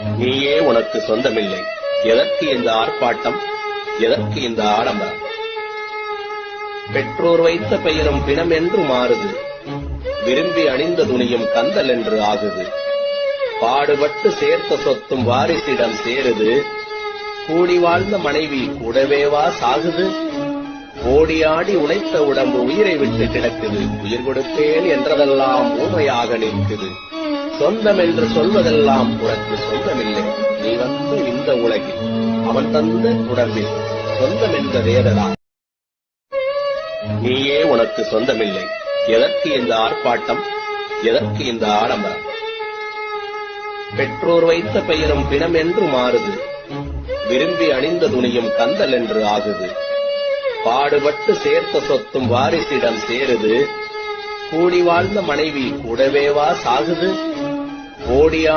நீயே உனக்கு சொந்தமில்லை. எதற்கு இந்த ஆர்ப்பாட்டம்? எதற்கு இந்த ஆடம்பரம்? பெற்றோர் வைத்த பெயரும் பிணம் என்று மாறுது. விரும்பி அணிந்த துணியும் கந்தல் என்று ஆகுது. பாடுபட்டு சேர்த்த சொத்தும் வாரிசிடம் சேருது. கூடி வாழ்ந்த மனைவி கூடவேவா சாகுது. ஓடியாடி உழைத்த உடம்பு உயிரை விட்டு கிடக்குது. உயிர் கொடுப்பேன் என்றதெல்லாம் ஊமையாக நிற்குது. சொந்தம் என்று சொல்வதெல்லாம் உனக்கு சொந்தமில்லை. நீ வந்த இந்த உலகில் அவன் தந்த உடம்பில் சொந்தம் என்பதேதடா? நீயே உனக்கு சொந்தமில்லை. எதற்கு இந்த ஆர்ப்பாட்டம்? எதற்கு இந்த ஆடம்பரம்? பெற்றோர் வைத்த பெயரும் பிணம் என்று மாறுது. விரும்பி அணிந்த துணியும் கந்தல் என்று ஆகுது. பாடுபட்டு சேர்த்த சொத்தும் வாரிசிடம் சேருது. கூடி வாழ்ந்த மனைவி கூடவேவா சாகுது. ஓடியா